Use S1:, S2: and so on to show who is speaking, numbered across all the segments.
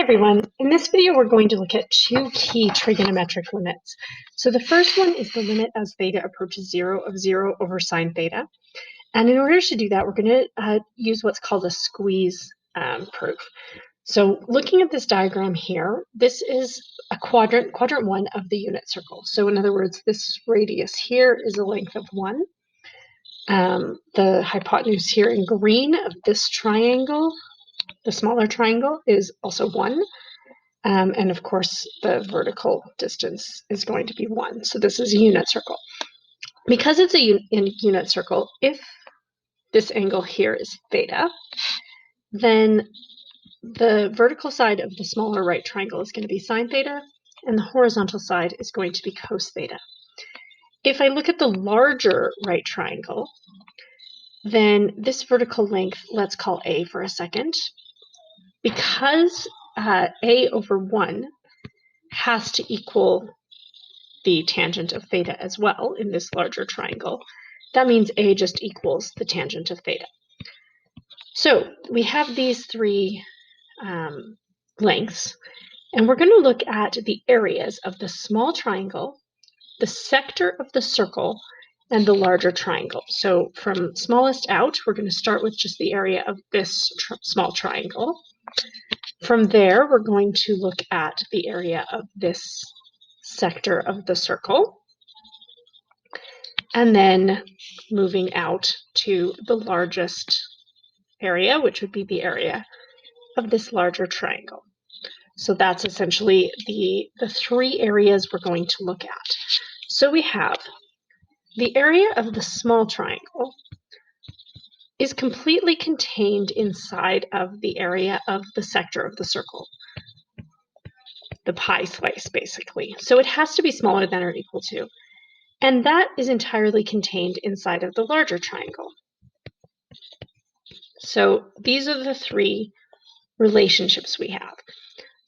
S1: everyone. In this video, we're going to look at two key trigonometric limits. So the first one is the limit as theta approaches 0 of 0 over sine theta. And in order to do that, we're going to use what's called a squeeze proof. So looking at this diagram here, this is a quadrant one of the unit circle. So in other words, this radius here is a length of 1. The hypotenuse here in green of this triangle, the smaller triangle, is also 1. And of course, the vertical distance is going to be 1. So this is a unit circle. Because it's a unit circle, if this angle here is theta, then the vertical side of the smaller right triangle is going to be sine theta, and the horizontal side is going to be cos theta. If I look at the larger right triangle, then this vertical length, let's call A for a second. Because A over 1 has to equal the tangent of theta as well in this larger triangle, that means A just equals the tangent of theta. So we have these three lengths, and we're going to look at the areas of the small triangle, the sector of the circle, and the larger triangle. So from smallest out, we're going to start with just the area of this small triangle. From there, we're going to look at the area of this sector of the circle, and then moving out to the largest area, which would be the area of this larger triangle. So that's essentially the three areas we're going to look at. So we have the area of the small triangle is completely contained inside of the area of the sector of the circle, the pi slice, basically. So it has to be smaller than or equal to. And that is entirely contained inside of the larger triangle. So these are the three relationships we have.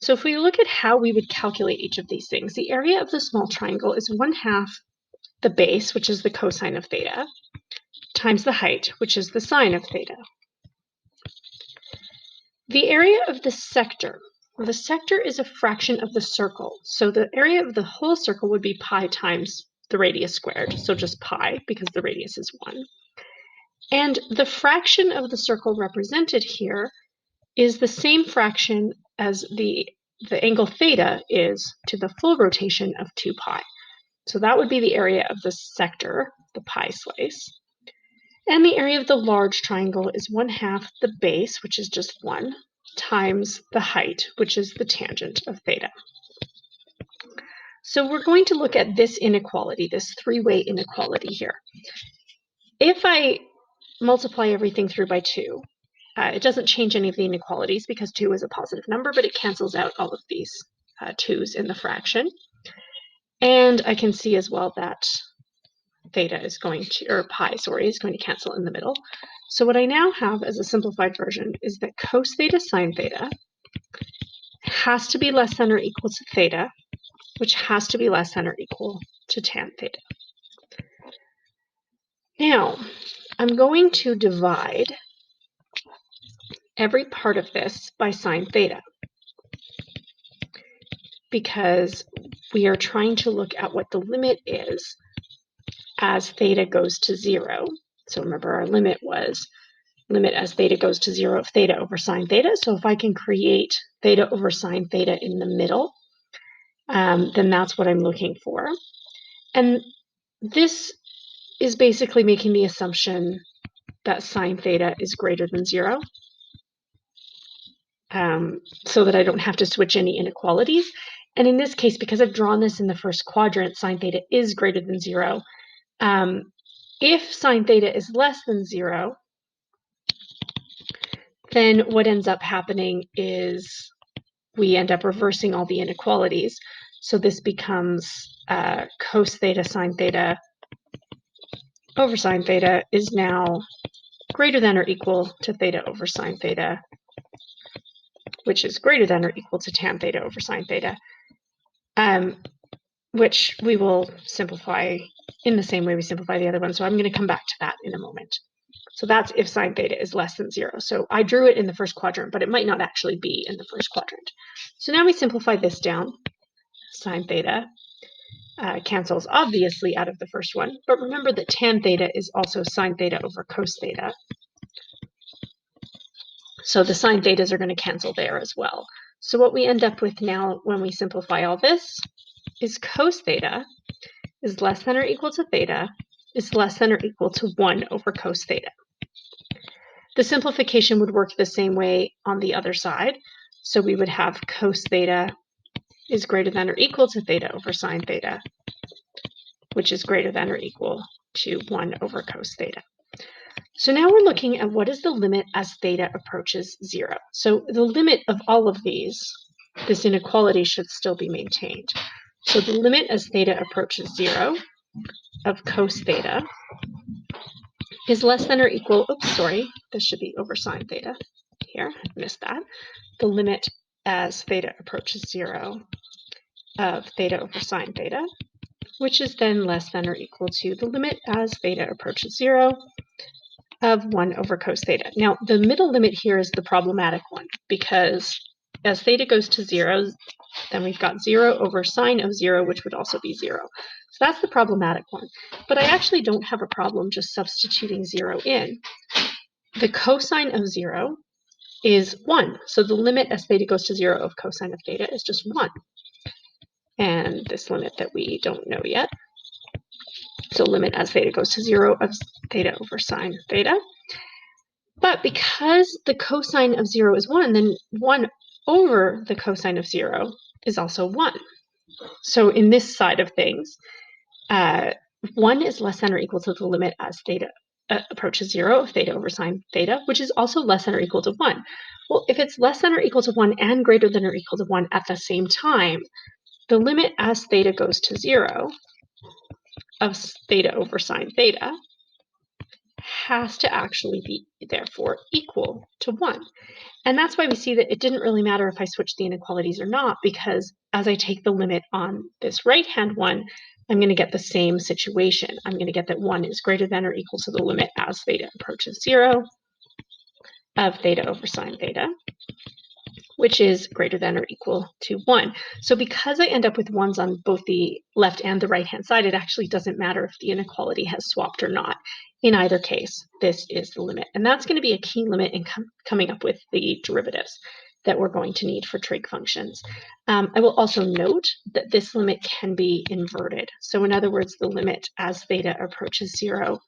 S1: So if we look at how we would calculate each of these things, the area of the small triangle is 1/2 the base, which is the cosine of theta, times the height, which is the sine of theta. The area of the sector is a fraction of the circle. So the area of the whole circle would be pi times the radius squared, so just pi, because the radius is 1. And the fraction of the circle represented here is the same fraction as the angle theta is to the full rotation of 2 pi. So that would be the area of the sector, the pi slice. And the area of the large triangle is 1/2 the base, which is just 1, times the height, which is the tangent of theta. So we're going to look at this inequality, this three-way inequality here. If I multiply everything through by 2, it doesn't change any of the inequalities because 2 is a positive number, but it cancels out all of these 2's in the fraction. And I can see as well that theta is going to, or pi, sorry, is going to cancel in the middle. So what I now have as a simplified version is that cos theta sine theta has to be less than or equal to theta, which has to be less than or equal to tan theta. Now, I'm going to divide every part of this by sine theta, because we are trying to look at what the limit is as theta goes to 0. So remember, our limit was limit as theta goes to 0 of theta over sine theta. So if I can create theta over sine theta in the middle, then that's what I'm looking for. And this is basically making the assumption that sine theta is greater than 0, so that I don't have to switch any inequalities. And in this case, because I've drawn this in the first quadrant, sine theta is greater than 0. If sine theta is less than 0, then what ends up happening is we end up reversing all the inequalities. So this becomes cos theta sine theta over sine theta is now greater than or equal to theta over sine theta, which is greater than or equal to tan theta over sine theta, which we will simplify in the same way we simplify the other one. So I'm going to come back to that in a moment. So that's if sine theta is less than 0. So I drew it in the first quadrant, but it might not actually be in the first quadrant. So now we simplify this down. Sine theta cancels obviously out of the first one, but remember that tan theta is also sine theta over cos theta. So the sine thetas are going to cancel there as well. So what we end up with now when we simplify all this is cos theta is less than or equal to theta is less than or equal to 1 over cos theta. The simplification would work the same way on the other side. So we would have cos theta is greater than or equal to theta over sine theta, which is greater than or equal to 1 over cos theta. So now we're looking at what is the limit as theta approaches 0. So the limit of all of these, this inequality should still be maintained. So the limit as theta approaches 0 of cos theta is less than or equal, this should be over sine theta. Here, I missed that. The limit as theta approaches 0 of theta over sine theta, which is then less than or equal to the limit as theta approaches 0 of 1 over cos theta. Now, the middle limit here is the problematic one, because as theta goes to 0, then we've got 0 over sine of 0, which would also be 0. So that's the problematic one. But I actually don't have a problem just substituting 0 in. The cosine of 0 is 1. So the limit as theta goes to 0 of cosine of theta is just 1. And this limit that we don't know yet. So limit as theta goes to 0 of theta over sine theta. But because the cosine of 0 is 1, then 1 over the cosine of 0 is also 1. So in this side of things, 1 is less than or equal to the limit as theta approaches 0 of theta over sine theta, which is also less than or equal to 1. Well, if it's less than or equal to 1 and greater than or equal to 1 at the same time, the limit as theta goes to 0 of theta over sine theta has to actually be, therefore, equal to 1. And that's why we see that it didn't really matter if I switched the inequalities or not, because as I take the limit on this right-hand one, I'm going to get the same situation. I'm going to get that 1 is greater than or equal to the limit as theta approaches 0 of theta over sine theta, which is greater than or equal to 1. So because I end up with 1s on both the left and the right-hand side, it actually doesn't matter if the inequality has swapped or not. In either case, this is the limit. And that's going to be a key limit in coming up with the derivatives that we're going to need for trig functions. I will also note that this limit can be inverted. So in other words, the limit as theta approaches 0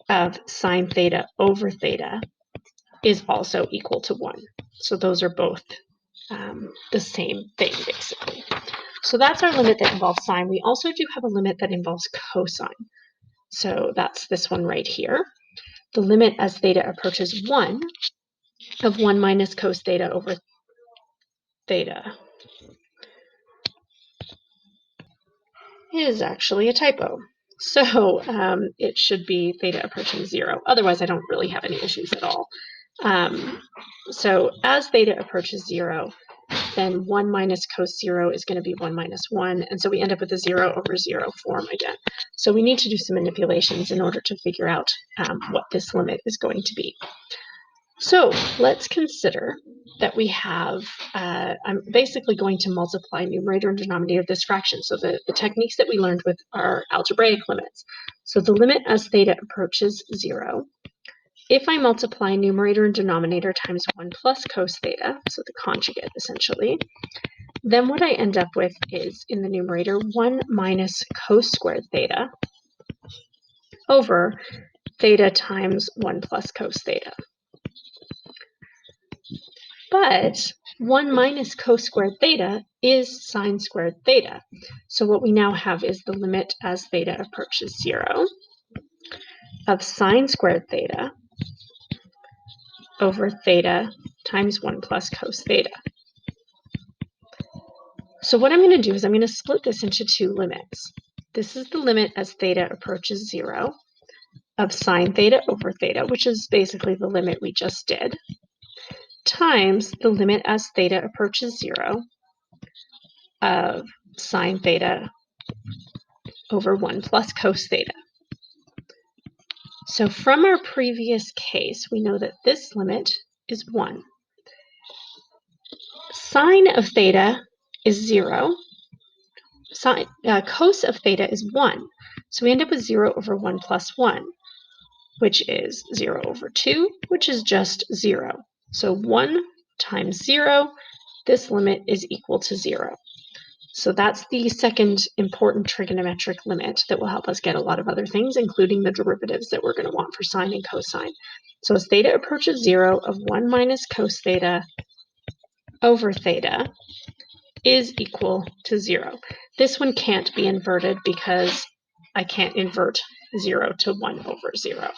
S1: of sine theta over theta is also equal to 1. So those are both the same thing, basically. So that's our limit that involves sine. We also do have a limit that involves cosine. So that's this one right here. The limit as theta approaches 1 of 1 minus cos theta over theta is actually a typo. So it should be theta approaching 0. Otherwise, I don't really have any issues at all. So as theta approaches 0, then 1 minus cos 0 is going to be 1 minus 1. And so we end up with a 0 over 0 form again. So we need to do some manipulations in order to figure out what this limit is going to be. So let's consider that we have, I'm basically going to multiply numerator and denominator of this fraction. So the techniques that we learned with our algebraic limits. So the limit as theta approaches 0. If I multiply numerator and denominator times 1 plus cos theta, so the conjugate essentially, then what I end up with is in the numerator 1 minus cos squared theta over theta times 1 plus cos theta. But 1 minus cos squared theta is sine squared theta. So what we now have is the limit as theta approaches 0 of sine squared theta over theta times 1 plus cos theta. So what I'm going to do is I'm going to split this into two limits. This is the limit as theta approaches 0 of sine theta over theta, which is basically the limit we just did, times the limit as theta approaches 0 of sine theta over 1 plus cos theta. So from our previous case, we know that this limit is 1. Sine of theta is 0. Cos of theta is 1. So we end up with 0 over 1 plus 1, which is 0 over 2, which is just 0. So 1 times 0, this limit is equal to 0. So that's the second important trigonometric limit that will help us get a lot of other things, including the derivatives that we're going to want for sine and cosine. So as theta approaches 0, of 1 minus cos theta over theta is equal to 0. This one can't be inverted because I can't invert 0 to 1 over 0.